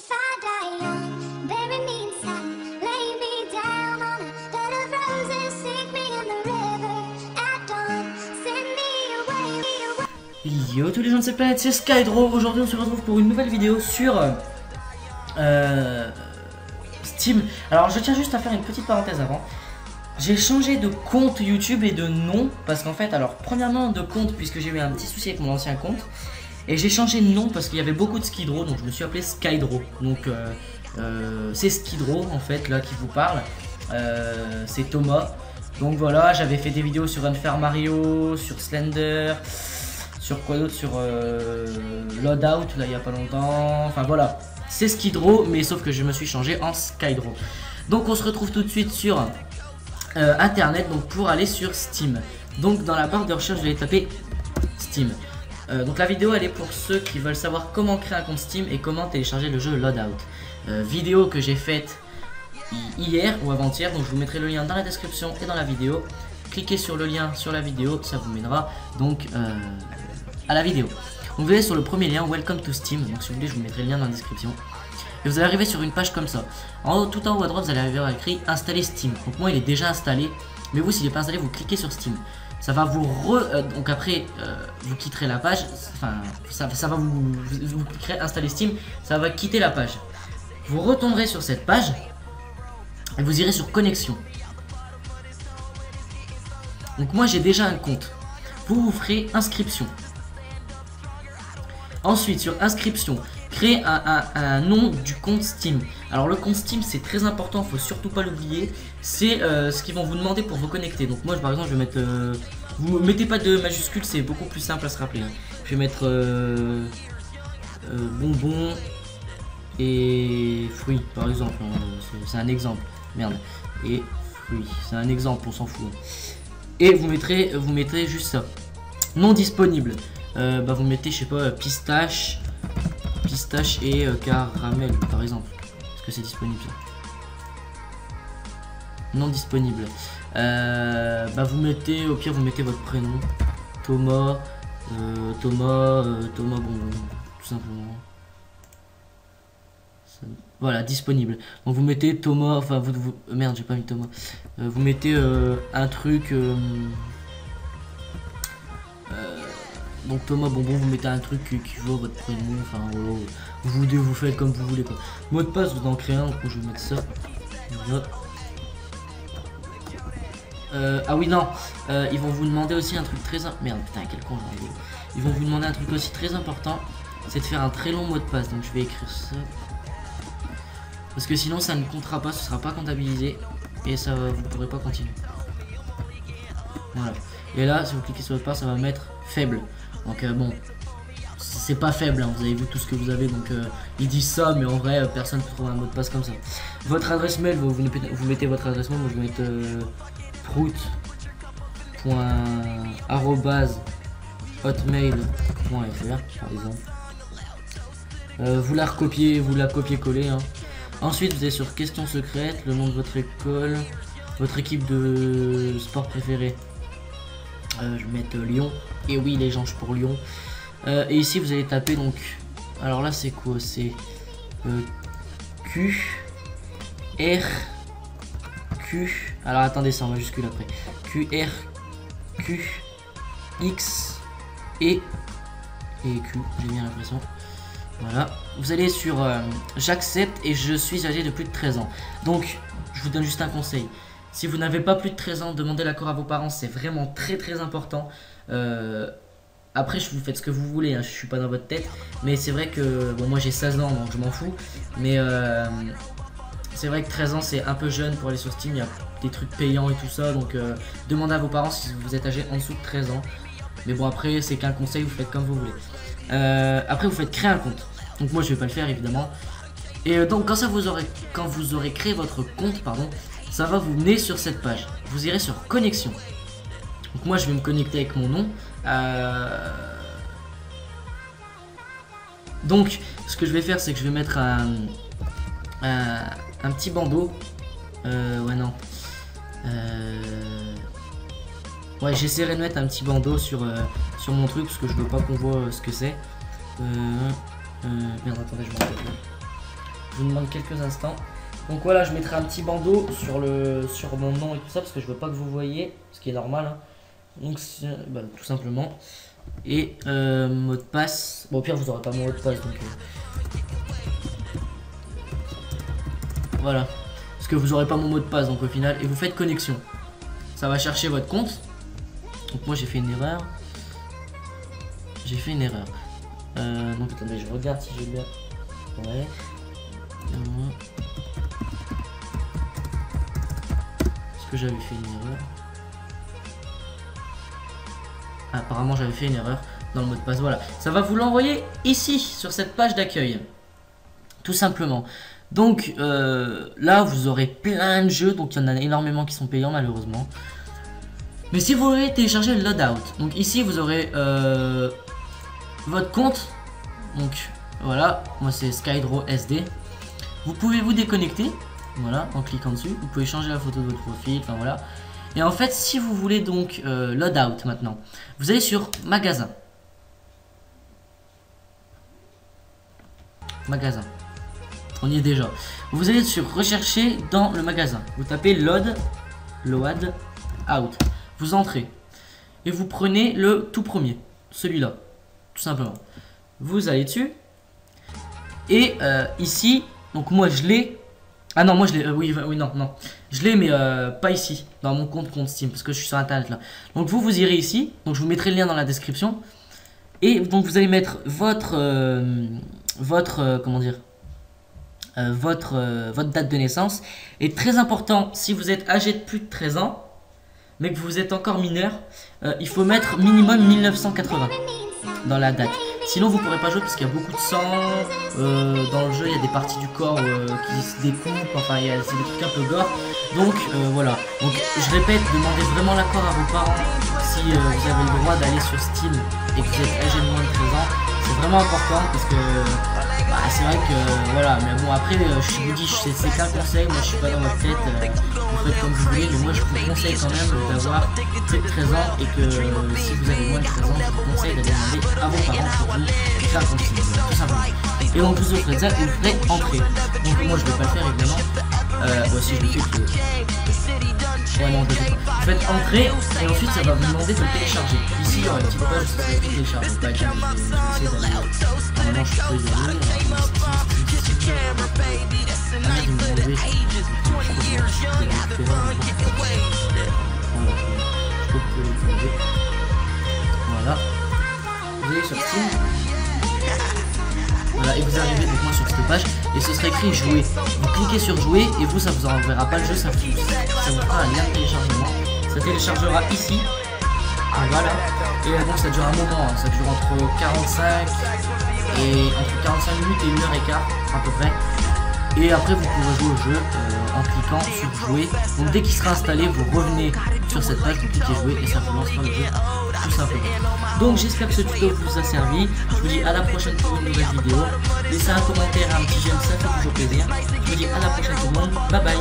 If I die young, bury me in sand, lay me down on a bed of roses, sink me in the river at dawn, send me away. Yo tous les gens de cette planète, c'est Skydro. Aujourd'hui on se retrouve pour une nouvelle vidéo sur Steam. Alors je tiens juste à faire une petite parenthèse avant. J'ai changé de compte YouTube et de nom parce qu'en fait, alors premièrement de compte puisque j'ai eu un petit souci avec mon ancien compte. Et j'ai changé de nom parce qu'il y avait beaucoup de Skydro, donc je me suis appelé Skydro. Donc c'est Skydro en fait là qui vous parle. C'est Thomas. Donc voilà, j'avais fait des vidéos sur Unfair Mario, sur Slender, sur quoi d'autre, sur Loadout là il y a pas longtemps. Enfin voilà, c'est Skydro mais sauf que je me suis changé en Skydro. Donc on se retrouve tout de suite sur internet, donc pour aller sur Steam. Donc dans la barre de recherche je vais taper Steam. Donc la vidéo elle est pour ceux qui veulent savoir comment créer un compte Steam et comment télécharger le jeu Loadout. Vidéo que j'ai faite hier ou avant-hier, donc je vous mettrai le lien dans la description et dans la vidéo. Cliquez sur le lien sur la vidéo, ça vous mènera donc à la vidéo. Donc vous allez sur le premier lien, Welcome to Steam, donc si vous voulez je vous mettrai le lien dans la description. Et vous allez arriver sur une page comme ça. En haut, tout en haut à droite, vous allez arriver à écrit installer Steam. Donc moi il est déjà installé, mais vous s'il n'est pas installé, vous cliquez sur Steam. Ça va vous donc après vous quitterez la page, enfin ça va vous cliquerez installer Steam, ça va quitter la page. Vous retomberez sur cette page et vous irez sur connexion. Donc moi j'ai déjà un compte. Vous ferez inscription. Ensuite sur inscription, créer un nom du compte Steam. Alors le compte Steam c'est très important, faut surtout pas l'oublier. C'est ce qu'ils vont vous demander pour vous connecter. Donc moi par exemple je vais mettre vous mettez pas de majuscules, c'est beaucoup plus simple à se rappeler hein. Je vais mettre bonbon et fruits par exemple hein. C'est un exemple, merde, et fruits c'est un exemple, on s'en fout. Et vous mettrez juste ça, non disponible. Bah vous mettez je sais pas pistache et caramel par exemple. Est-ce que c'est disponible ça? Non disponible. Bah vous mettez, au pire vous mettez votre prénom, Thomas, Thomas bonbon, tout simplement. Ça, voilà, disponible. Donc vous mettez Thomas, enfin merde j'ai pas mis Thomas. Vous mettez un truc. Donc Thomas bonbon, vous mettez un truc qui vaut votre prénom, enfin voilà, vous faites comme vous voulez quoi. Mot de passe vous en créez un, donc je vais mettre ça. Voilà. Ah oui non, ils vont vous demander aussi un truc très merde putain quel con j'en ai. Ils vont vous demander un truc aussi très important, c'est de faire un très long mot de passe, donc je vais écrire ça. Parce que sinon ça ne comptera pas, ce sera pas comptabilisé et ça vous pourrez pas continuer. Voilà. Et là si vous cliquez sur le pas ça va mettre faible. Donc bon, c'est pas faible, hein. Vous avez vu tout ce que vous avez, donc ils disent ça, mais en vrai personne ne peut trouver un mot de passe comme ça. Votre adresse mail, vous mettez votre adresse mail, moi je vais mettre prout.hotmail.fr par exemple. Vous la recopiez, vous la copiez-coller. Hein. Ensuite vous allez sur questions secrètes, le nom de votre école, votre équipe de sport préférée. Je vais mettre Lyon. Et oui les gens, je suis pour Lyon. Et ici vous allez taper donc. Alors là c'est quoi? C'est Q R Q. Alors attendez, c'est en majuscule après. Q R Q X et Q. J'ai bien l'impression. Voilà. Vous allez sur j'accepte et je suis âgé de plus de 13 ans. Donc je vous donne juste un conseil. Si vous n'avez pas plus de 13 ans, demandez l'accord à vos parents, c'est vraiment très important. Après, vous faites ce que vous voulez, hein, je suis pas dans votre tête. Mais c'est vrai que, bon, moi j'ai 16 ans, donc je m'en fous. Mais c'est vrai que 13 ans, c'est un peu jeune pour aller sur Steam. Il y a des trucs payants et tout ça. Donc demandez à vos parents si vous êtes âgé en dessous de 13 ans. Mais bon, après, c'est qu'un conseil, vous faites comme vous voulez. Après, vous faites créer un compte. Donc moi, je vais pas le faire, évidemment. Et donc, quand vous aurez créé votre compte, pardon, ça va vous mener sur cette page. Vous irez sur connexion. Donc moi je vais me connecter avec mon nom. Donc ce que je vais faire c'est que je vais mettre un petit bandeau. Ouais non. Ouais j'essaierai de mettre un petit bandeau sur mon truc parce que je veux pas qu'on voit ce que c'est. Merde attendez je me rappelle. Je vous demande quelques instants. Donc voilà, je mettrai un petit bandeau sur mon nom et tout ça parce que je veux pas que vous voyez, ce qui est normal. Hein. Donc bah, tout simplement. Et mot de passe. Bon, au pire, vous aurez pas mon mot de passe. Donc voilà. Parce que vous aurez pas mon mot de passe. Donc au final, et vous faites connexion. Ça va chercher votre compte. Donc moi, j'ai fait une erreur. Donc attendez, je regarde si j'ai bien. Ouais. Est-ce que j'avais fait une erreur? Apparemment j'avais fait une erreur dans le mot de passe. Voilà, ça va vous l'envoyer ici sur cette page d'accueil, tout simplement. Donc là vous aurez plein de jeux, donc il y en a énormément qui sont payants malheureusement. Mais si vous voulez télécharger le loadout, donc ici vous aurez votre compte. Donc voilà, moi c'est Skydraw SD. Vous pouvez vous déconnecter, voilà, en cliquant dessus. Vous pouvez changer la photo de votre profil, enfin voilà. Et en fait, si vous voulez donc loadout maintenant, vous allez sur magasin. Magasin. On y est déjà. Vous allez sur rechercher dans le magasin. Vous tapez load out. Vous entrez. Et vous prenez le tout premier. Celui-là. Tout simplement. Vous allez dessus. Et ici, donc moi je l'ai. Ah non, moi je l'ai. Oui, non. Je l'ai, mais pas ici. Dans mon compte Steam. Parce que je suis sur internet là. Donc vous irez ici. Donc je vous mettrai le lien dans la description. Et donc vous allez mettre votre comment dire, votre date de naissance. Et très important, si vous êtes âgé de plus de 13 ans, mais que vous êtes encore mineur, il faut mettre minimum 1980 dans la date. Sinon vous pourrez pas jouer parce qu'il y a beaucoup de sang dans le jeu, il y a des parties du corps qui se découpent, enfin c'est des trucs un peu gore. Donc voilà, donc je répète, demandez vraiment l'accord à vos parents si vous avez le droit d'aller sur Steam et que vous êtes âgé de moins de 13 ans. C'est vraiment important parce que c'est vrai que voilà, mais bon après je vous dis c'est qu'un conseil, moi je suis pas dans votre tête, vous faites comme vous voulez, mais moi je vous conseille quand même d'avoir plus de 13 ans et que si vous avez moins de 13 ans, je vous conseille d'aller demander à vos parents pour vous faire un compte, tout simplement. Et donc vous offrez ça et vous ferez entrer. Donc moi je vais pas le faire évidemment, moi aussi je le fais. Ouais, non, je le fais pas. Vous faites entrer et ensuite ça va vous demander de le télécharger. Ici il y aura une petite page où ça va être téléchargé. Bah, je vais essayer d'aller. Normalement je peux y aller. Voilà. Vous allez sur Steam. Voilà, et vous arrivez donc moi sur cette page et ce sera écrit jouer. Vous cliquez sur jouer et vous ça vous enverra pas le jeu, ça vous fera un lien de téléchargement. Ça téléchargera ici. Et voilà. Et bon ça dure un moment, hein. Ça dure entre 45 minutes et 1h15 à peu près. Et après vous pourrez jouer au jeu en cliquant sur jouer. Donc dès qu'il sera installé, vous revenez sur cette page, vous cliquez jouer et ça vous lancera le jeu tout simplement. Donc j'espère que ce tuto vous a servi. Je vous dis à la prochaine pour une nouvelle vidéo. Laissez un commentaire, un petit j'aime, ça fait toujours plaisir. Je vous dis à la prochaine tout le monde. Bye bye.